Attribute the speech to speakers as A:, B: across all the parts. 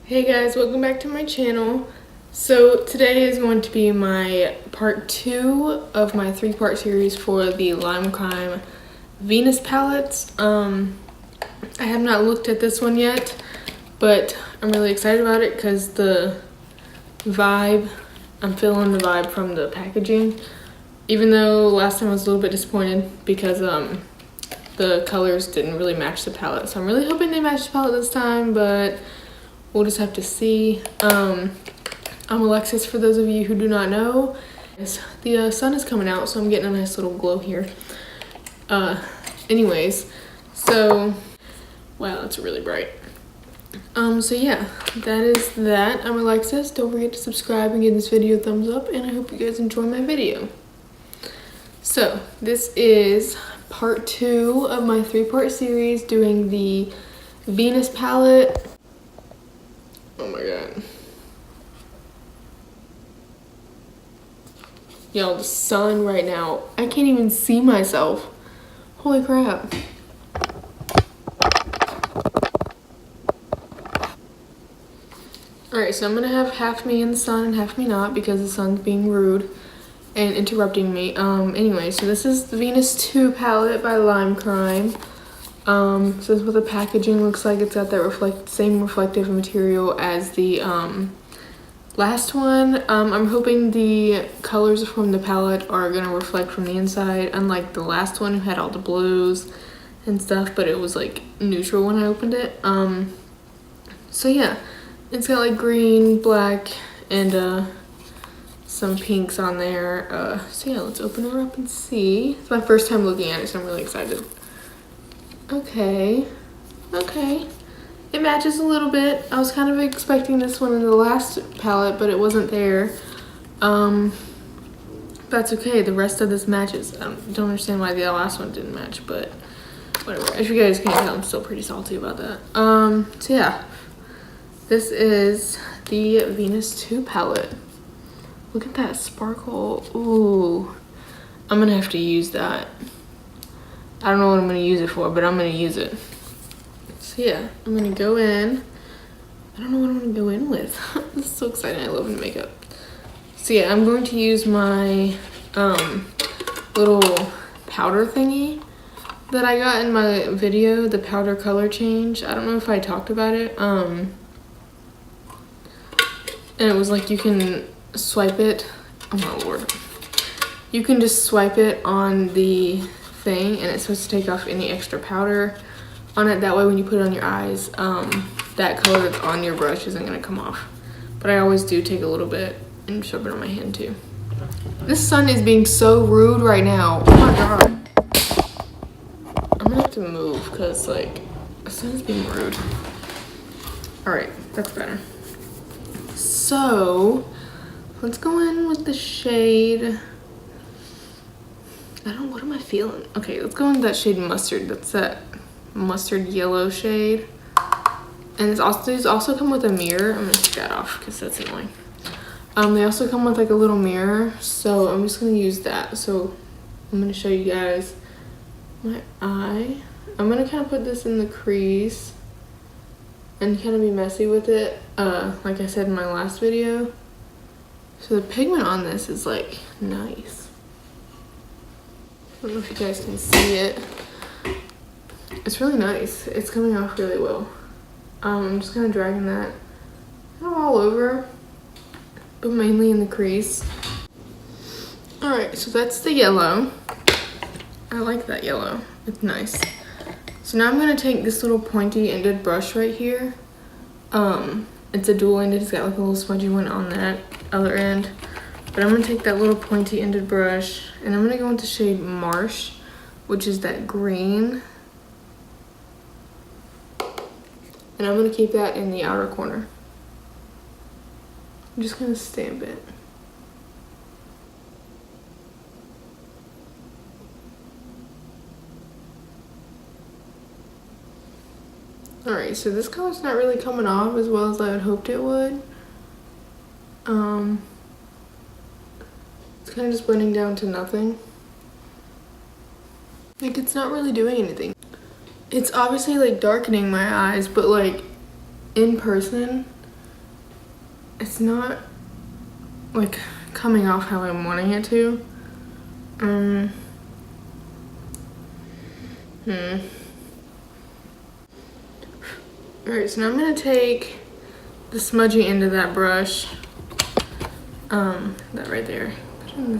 A: Hey guys, welcome back to my channel. So today is going to be my part 2 of my 3-part series for the Lime Crime Venus palettes. I have not looked at this one yet, but I'm really excited about it because the vibe, I'm feeling the vibe from the packaging. Even though last time I was a little bit disappointed because the colors didn't really match the palette. So I'm really hoping they match the palette this time, but we'll just have to see. I'm Alexis, for those of you who do not know. The sun is coming out, so I'm getting a nice little glow here. Anyways, so, wow, it's really bright. So yeah, that is that. I'm Alexis. Don't forget to subscribe and give this video a thumbs up, and I hope you guys enjoy my video. So, this is part 2 of my 3-part series doing the Venus palette. Oh my god. Y'all, the sun right now, I can't even see myself. Holy crap. Alright, so I'm gonna have half me in the sun and half me not because the sun's being rude and interrupting me. Anyway, so this is the Venus 2 palette by Lime Crime. So this is what the packaging looks like. It's got that same reflective material as the last one. I'm hoping the colors from the palette are gonna reflect from the inside, unlike the last one who had all the blues and stuff, but it was like neutral when I opened it. So yeah, it's got like green, black, and some pinks on there. So yeah, let's open her up and see. It's my first time looking at it, so I'm really excited. Okay, it matches a little bit. I was kind of expecting this one in the last palette, but it wasn't there. That's okay, the rest of this matches. I don't understand why the last one didn't match, but whatever. As you guys can tell, I'm still pretty salty about that. So yeah, this is the Venus 2 palette. Look at that sparkle. Ooh, I'm gonna have to use that. I don't know what I'm gonna use it for, but I'm gonna use it. So yeah, I'm gonna go in. I don't know what I'm gonna go in with. This is so exciting, I love makeup. So yeah, I'm going to use my little powder thingy that I got in my video, the powder color change. I don't know if I talked about it. And it was like you can swipe it. Oh my lord. You can just swipe it on the thing and it's supposed to take off any extra powder on it. That way when you put it on your eyes, that color that's on your brush isn't gonna come off. But I always do take a little bit and shove it on my hand too. This sun is being so rude right now. Oh my god. I'm gonna have to move because like the sun is being rude. Alright, that's better. So let's go in with the shade. What am I feeling? Okay, let's go into that shade Mustard. That's that mustard yellow shade. And these also come with a mirror. I'm gonna take that off because that's annoying. They also come with like a little mirror, so I'm just gonna use that. So I'm gonna show you guys my eye. I'm gonna kind of put this in the crease and kind of be messy with it, like I said in my last video. So the pigment on this is like nice. I don't know if you guys can see it. It's really nice. It's coming off really well. I'm just kind of dragging that kind of all over, but mainly in the crease. Alright, so that's the yellow. I like that yellow. It's nice. So now I'm going to take this little pointy ended brush right here. It's a dual ended. It's got like a little spongy one on that other end. But I'm going to take that little pointy ended brush and I'm going to go into shade Marsh, which is that green. And I'm going to keep that in the outer corner. I'm just going to stamp it. Alright, so this color's not really coming off as well as I had hoped it would. It's kind of just blending down to nothing. Like, it's not really doing anything. It's obviously like darkening my eyes, but like in person, it's not like coming off how I'm wanting it to. Alright, so now I'm gonna take the smudgy end of that brush, that right there. I'm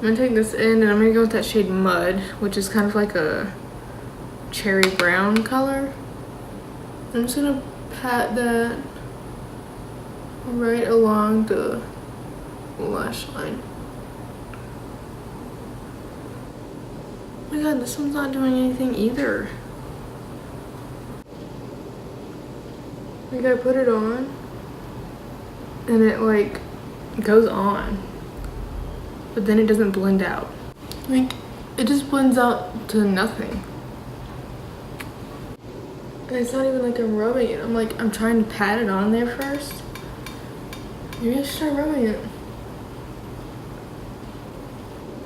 A: gonna take this end and I'm gonna go with that shade Mud, which is kind of like a cherry brown color. I'm just gonna pat that right along the lash line. Oh my god, this one's not doing anything either. Like, I put it on and it like goes on, but then it doesn't blend out. Like, it just blends out to nothing. And it's not even like I'm rubbing it. I'm trying to pat it on there first. Maybe I should start rubbing it.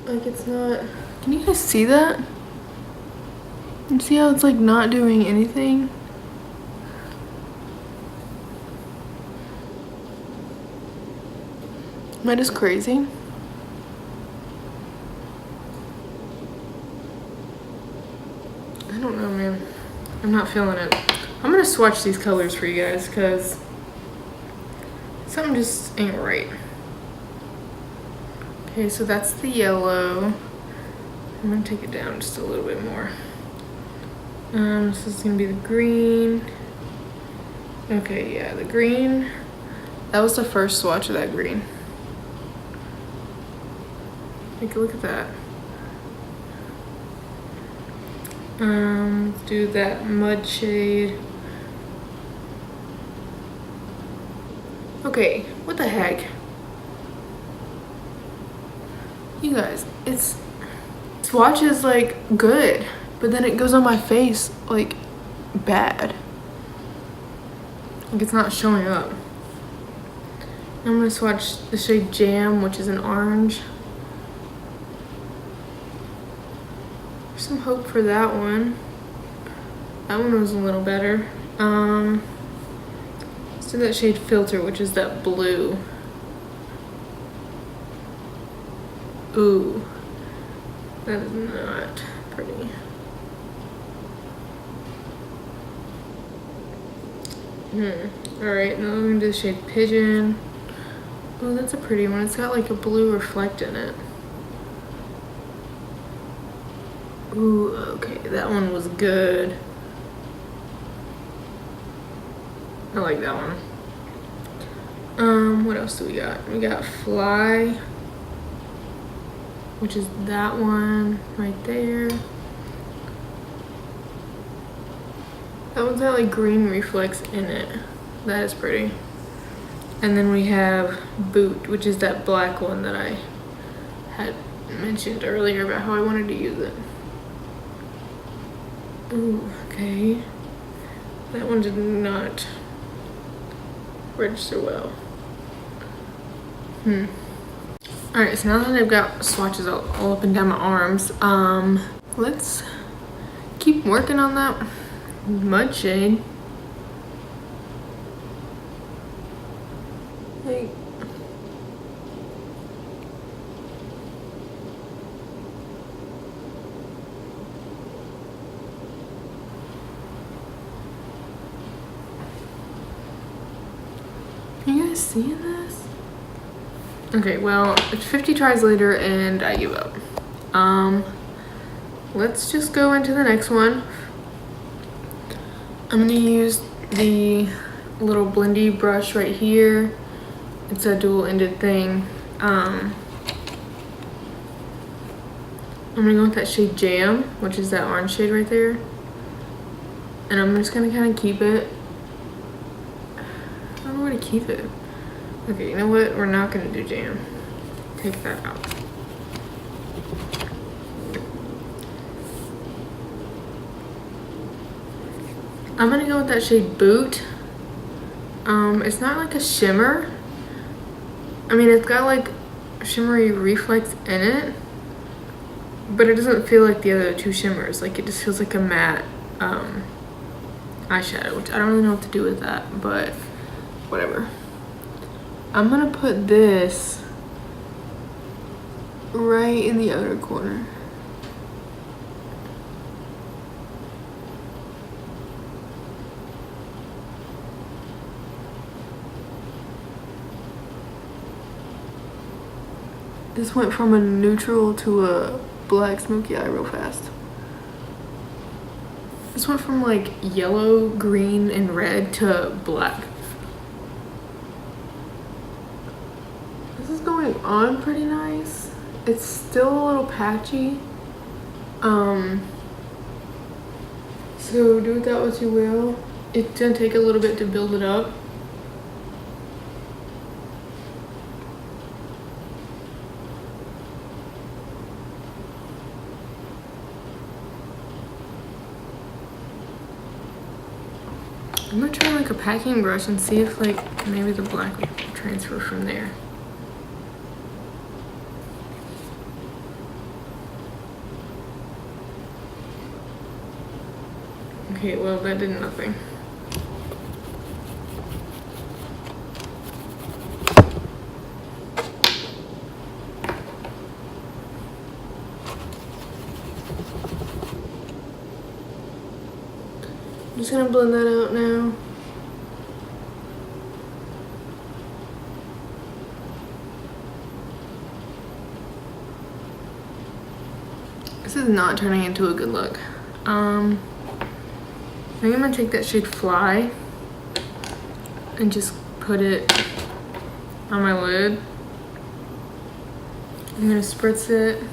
A: Like, it's not. Can you guys see that? And see how it's like not doing anything? Am I just crazy? I don't know, man. I'm not feeling it. I'm gonna swatch these colors for you guys because something just ain't right. Okay, so that's the yellow. I'm gonna take it down just a little bit more. This is gonna be the green. Okay, yeah, the green. That was the first swatch of that green. Take a look at that. Do that Mud shade. Okay, what the heck? You guys, it's swatch is like good, but then it goes on my face like bad. Like, it's not showing up. I'm gonna swatch the shade Jam, which is an orange. There's some hope for that one. That one was a little better. Let's do that shade Filter, which is that blue. Ooh, that is not pretty. Alright, now I'm gonna do the shade Pigeon. Oh, that's a pretty one. It's got like a blue reflect in it. Ooh, okay, that one was good. I like that one. What else do we got? We got Fly, which is that one right there. That one's got like green reflex in it. That is pretty. And then we have Boot, which is that black one that I had mentioned earlier about how I wanted to use it. Ooh, okay. That one did not register well. Alright, so now that I've got swatches all up and down my arms, let's keep working on that Mud shade. Like, are you guys seeing this? Okay, well, it's 50 tries later and I give up. Let's just go into the next one. I'm gonna use the little blendy brush right here. It's a dual-ended thing. I'm gonna go with that shade Jam, which is that orange shade right there. And I'm just gonna kind of keep it. I don't know where to keep it. Okay, you know what? We're not gonna do Jam. Take that out. I'm gonna go with that shade Boot. It's not like a shimmer. I mean, it's got like shimmery reflex in it, but it doesn't feel like the other two shimmers. Like, it just feels like a matte eyeshadow, which I don't really know what to do with that, but whatever. I'm gonna put this right in the outer corner. This went from a neutral to a black smoky eye real fast. This went from like yellow, green, and red to black. This is going on pretty nice. It's still a little patchy. So do with that what you will. It's gonna take a little bit to build it up. I'm gonna try like a packing brush and see if like maybe the black will transfer from there. Okay, well that did nothing. I'm just gonna blend that out now. This is not turning into a good look. I think I'm gonna take that shade Fly and just put it on my lid. I'm gonna spritz it.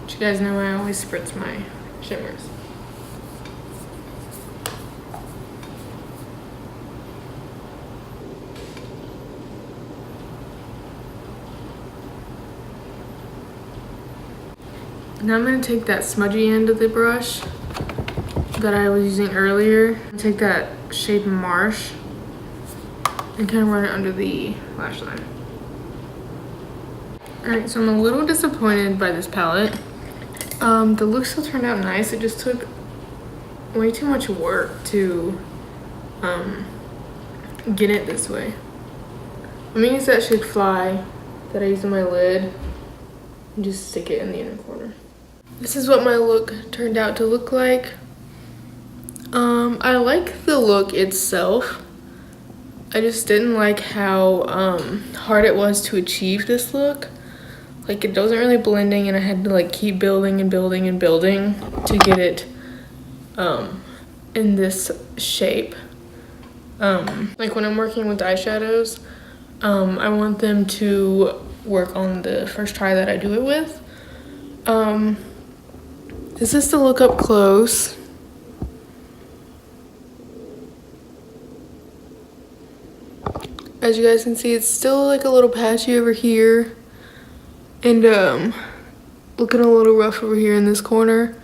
A: You guys know I always spritz my shimmers. Now I'm going to take that smudgy end of the brush that I was using earlier, take that shade Marsh and kind of run it under the lash line. Alright, so I'm a little disappointed by this palette. The look still turned out nice. It just took way too much work to get it this way. I'm gonna use that shade Fly that I used on my lid and just stick it in the inner corner. This is what my look turned out to look like. I like the look itself. I just didn't like how hard it was to achieve this look. Like, it wasn't really blending and I had to like keep building and building and building to get it in this shape. Like when I'm working with eyeshadows, I want them to work on the first try that I do it with. This is to look up close. As you guys can see, it's still like a little patchy over here. And looking a little rough over here in this corner.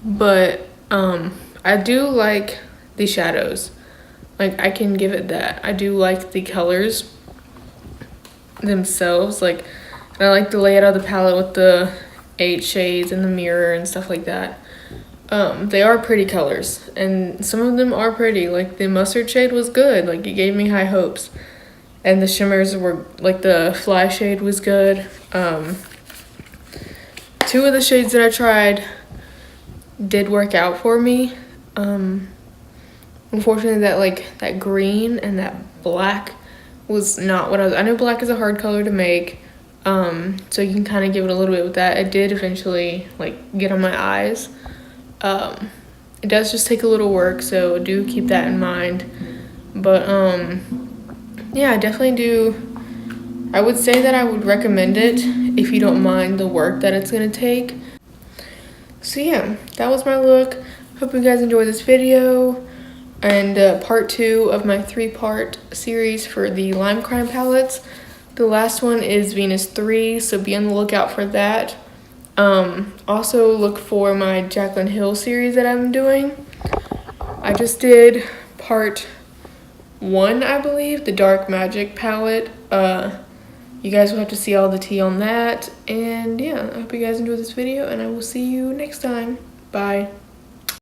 A: But I do like the shadows. Like, I can give it that. I do like the colors themselves. Like, and I like the layout of the palette with the 8 shades and the mirror and stuff like that. They are pretty colors, and some of them are pretty. Like, the mustard shade was good. Like, it gave me high hopes. And the shimmers were, like, the Fly shade was good. 2 of the shades that I tried did work out for me. Unfortunately, that green and that black was not what I know black is a hard color to make. So you can kind of give it a little bit with that. It did eventually, like, get on my eyes. It does just take a little work, so do keep that in mind. But, yeah, I definitely do. I would say that I would recommend it if you don't mind the work that it's going to take. So, yeah, that was my look. Hope you guys enjoyed this video. And part 2 of my 3-part series for the Lime Crime palettes. The last one is Venus 3, so be on the lookout for that. Also look for my Jaclyn Hill series that I'm doing. I just did part 1, I believe, the Dark Magic palette. You guys will have to see all the tea on that. And yeah, I hope you guys enjoyed this video, and I will see you next time. Bye.